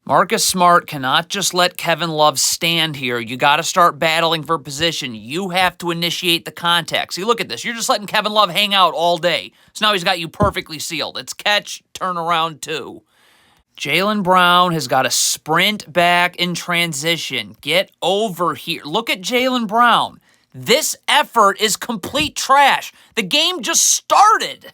Marcus Smart cannot just let Kevin Love stand here. You got to start battling for position. You have to initiate the contact. See, look at this. You're just letting Kevin Love hang out all day. So now he's got you perfectly sealed. It's catch, turn around, two. Jaylen Brown has got to sprint back in transition. Get over here. Look at Jaylen Brown. This effort is complete trash. The game just started.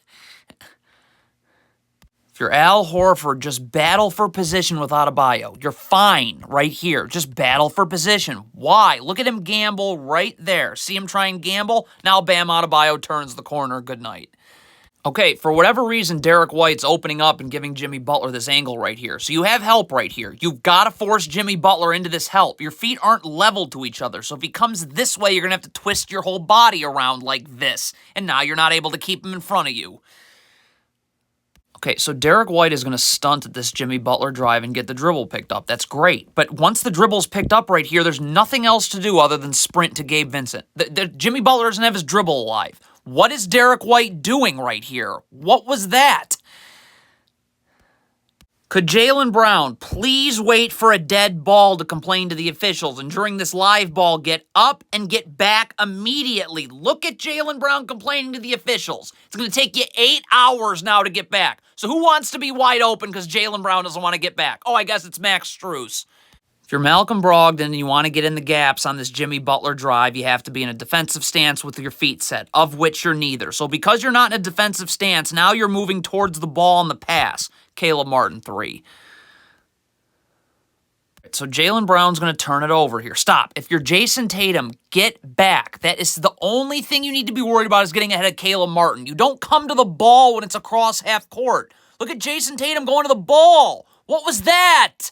If you're Al Horford, just battle for position with Adebayo. You're fine right here. Just battle for position. Why? Look at him gamble right there. See him try and gamble? Now Bam Adebayo turns the corner. Good night. Okay, for whatever reason, Derek White's opening up and giving Jimmy Butler this angle right here. So you have help right here. You've got to force Jimmy Butler into this help. Your feet aren't level to each other. So if he comes this way, you're going to have to twist your whole body around like this. And now you're not able to keep him in front of you. Okay, so Derek White is going to stunt at this Jimmy Butler drive and get the dribble picked up. That's great. But once the dribble's picked up right here, there's nothing else to do other than sprint to Gabe Vincent. Jimmy Butler doesn't have his dribble alive. What is Derek White doing right here? What was that? Could Jaylen Brown please wait for a dead ball to complain to the officials and during this live ball get up and get back immediately? Look at Jaylen Brown complaining to the officials. It's going to take you 8 hours now to get back. So who wants to be wide open because Jaylen Brown doesn't want to get back? Oh, I guess it's Max Strus. If you're Malcolm Brogdon and you want to get in the gaps on this Jimmy Butler drive, you have to be in a defensive stance with your feet set, of which you're neither. So because you're not in a defensive stance, now you're moving towards the ball on the pass. Caleb Martin, 3. So Jaylen Brown's going to turn it over here. Stop. If you're Jason Tatum, get back. That is the only thing you need to be worried about is getting ahead of Caleb Martin. You don't come to the ball when it's across half court. Look at Jason Tatum going to the ball. What was that?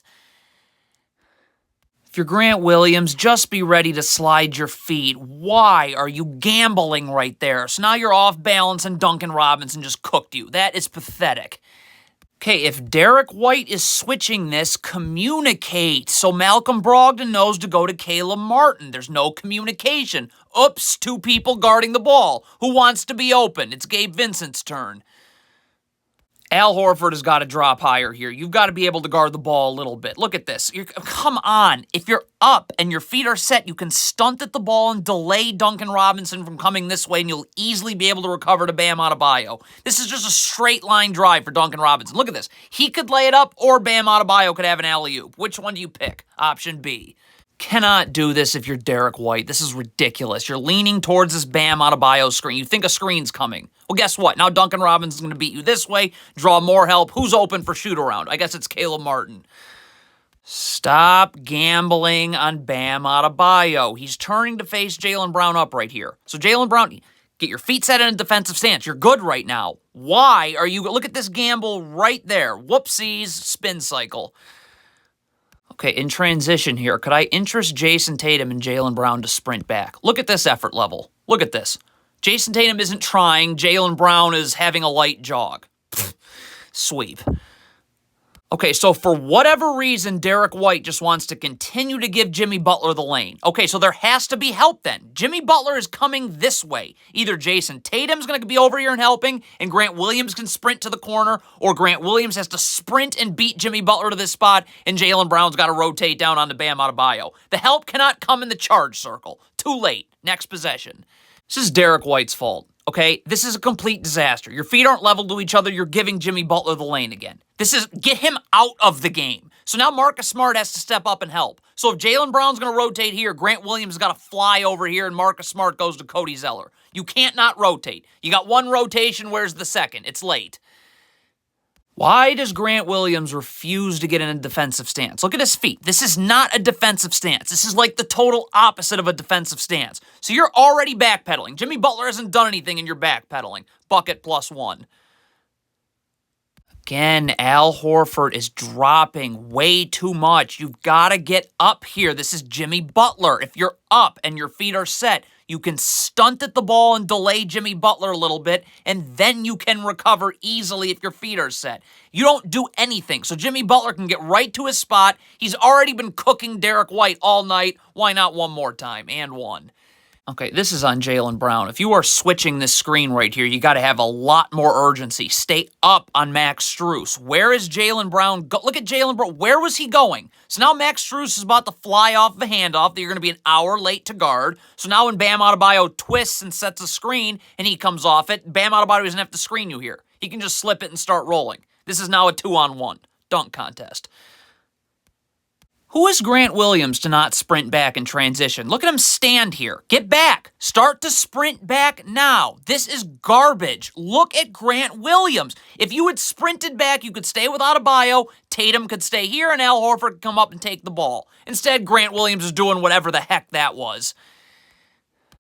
If you're Grant Williams, just be ready to slide your feet. Why are you gambling right there? So now you're off balance and Duncan Robinson just cooked you. That is pathetic. Okay, if Derek White is switching this, communicate. So Malcolm Brogdon knows to go to Caleb Martin. There's no communication. Oops, 2 people guarding the ball. Who wants to be open? It's Gabe Vincent's turn. Al Horford has got to drop higher here. You've got to be able to guard the ball a little bit. Look at this. Come on. If you're up and your feet are set, you can stunt at the ball and delay Duncan Robinson from coming this way, and you'll easily be able to recover to Bam Adebayo. This is just a straight line drive for Duncan Robinson. Look at this. He could lay it up, or Bam Adebayo could have an alley-oop. Which one do you pick? Option B. Cannot do this if you're Derek White. This is ridiculous. You're leaning towards this Bam Adebayo screen. You think a screen's coming. Well, guess what? Now Duncan Robinson's going to beat you this way, draw more help. Who's open for shoot-around? I guess it's Caleb Martin. Stop gambling on Bam Adebayo. He's turning to face Jaylen Brown up right here. So Jaylen Brown, get your feet set in a defensive stance. You're good right now. Why are you... Look at this gamble right there. Whoopsies, spin cycle. Okay, in transition here, could I interest Jason Tatum and Jaylen Brown to sprint back? Look at this effort level. Look at this. Jason Tatum isn't trying. Jaylen Brown is having a light jog. Sweep. Okay, so for whatever reason, Derek White just wants to continue to give Jimmy Butler the lane. Okay, so there has to be help then. Jimmy Butler is coming this way. Either Jason Tatum's going to be over here and helping, and Grant Williams can sprint to the corner, or Grant Williams has to sprint and beat Jimmy Butler to this spot, and Jaylen Brown's got to rotate down onto Bam Adebayo. The help cannot come in the charge circle. Too late. Next possession. This is Derek White's fault. Okay, this is a complete disaster. Your feet aren't level to each other. You're giving Jimmy Butler the lane again. Get him out of the game. So now Marcus Smart has to step up and help. So if Jaylen Brown's going to rotate here, Grant Williams has got to fly over here, and Marcus Smart goes to Cody Zeller. You can't not rotate. You got one rotation. Where's the second? It's late. Why does Grant Williams refuse to get in a defensive stance? Look at his feet. This is not a defensive stance. This is like the total opposite of a defensive stance. So you're already backpedaling. Jimmy Butler hasn't done anything and you're backpedaling. Bucket +1. Again, Al Horford is dropping way too much. You've got to get up here. This is Jimmy Butler. If you're up and your feet are set, you can stunt at the ball and delay Jimmy Butler a little bit, and then you can recover easily if your feet are set. You don't do anything, so Jimmy Butler can get right to his spot. He's already been cooking Derek White all night. Why not one more time? And one. Okay, this is on Jaylen Brown. If you are switching this screen right here, you got to have a lot more urgency. Stay up on Max Strus. Where is Jaylen Brown? Look at Jaylen Brown. Where was he going? So now Max Strus is about to fly off of a handoff that you're going to be an hour late to guard. So now when Bam Adebayo twists and sets a screen and he comes off it, Bam Adebayo doesn't have to screen you here. He can just slip it and start rolling. This is now a 2-on-1 dunk contest. Who is Grant Williams to not sprint back in transition? Look at him stand here. Get back. Start to sprint back now. This is garbage. Look at Grant Williams. If you had sprinted back, you could stay with Adebayo, Tatum could stay here, and Al Horford could come up and take the ball. Instead, Grant Williams is doing whatever the heck that was.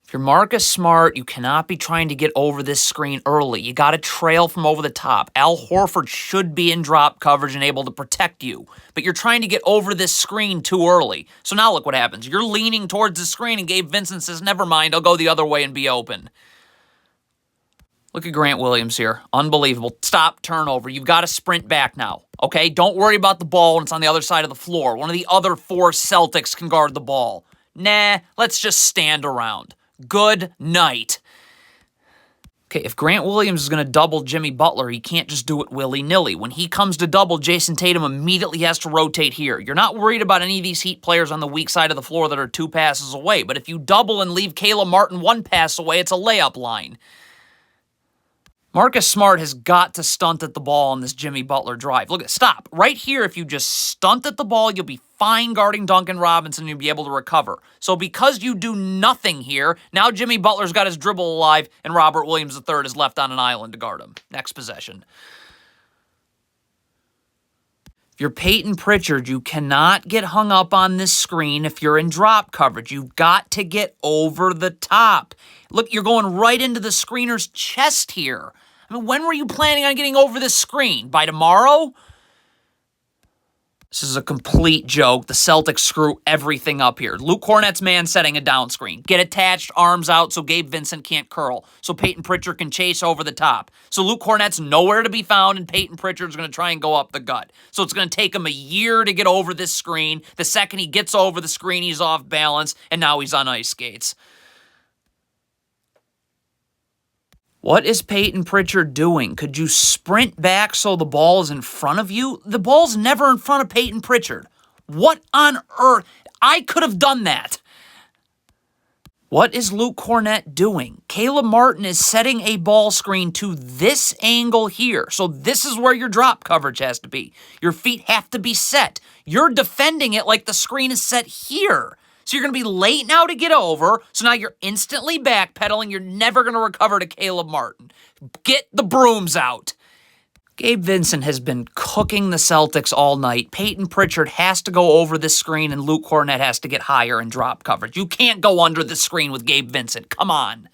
If you're Marcus Smart, you cannot be trying to get over this screen early. You got to trail from over the top. Al Horford should be in drop coverage and able to protect you, but you're trying to get over this screen too early. So now look what happens. You're leaning towards the screen, and Gabe Vincent says, never mind, I'll go the other way and be open. Look at Grant Williams here. Unbelievable. Stop, turnover. You've got to sprint back now, okay? Don't worry about the ball when it's on the other side of the floor. One of the other 4 Celtics can guard the ball. Nah, let's just stand around. Good night. Okay, if Grant Williams is going to double Jimmy Butler, he can't just do it willy-nilly. When he comes to double, Jason Tatum immediately has to rotate here. You're not worried about any of these Heat players on the weak side of the floor that are 2 passes away, but if you double and leave Caleb Martin 1 pass away, it's a layup line. Marcus Smart has got to stunt at the ball on this Jimmy Butler drive. Look, stop. Right here, if you just stunt at the ball, you'll be fine guarding Duncan Robinson and you'll be able to recover. So because you do nothing here, now Jimmy Butler's got his dribble alive and Robert Williams III is left on an island to guard him. Next possession. If you're Peyton Pritchard, you cannot get hung up on this screen if you're in drop coverage. You've got to get over the top. Look, you're going right into the screener's chest here. I mean, when were you planning on getting over this screen? By tomorrow? This is a complete joke. The Celtics screw everything up here. Luke Cornett's man setting a down screen. Get attached, arms out, so Gabe Vincent can't curl. So Peyton Pritchard can chase over the top. So Luke Cornett's nowhere to be found, and Peyton Pritchard's going to try and go up the gut. So it's going to take him a year to get over this screen. The second he gets over the screen, he's off balance, and now he's on ice skates. What is Peyton Pritchard doing? Could you sprint back so the ball is in front of you? The ball's never in front of Peyton Pritchard. What on earth? I could have done that. What is Luke Cornett doing? Caleb Martin is setting a ball screen to this angle here. So this is where your drop coverage has to be. Your feet have to be set. You're defending it like the screen is set here. So you're going to be late now to get over, so now you're instantly backpedaling. You're never going to recover to Caleb Martin. Get the brooms out. Gabe Vincent has been cooking the Celtics all night. Peyton Pritchard has to go over this screen, and Luke Cornett has to get higher and drop coverage. You can't go under the screen with Gabe Vincent. Come on.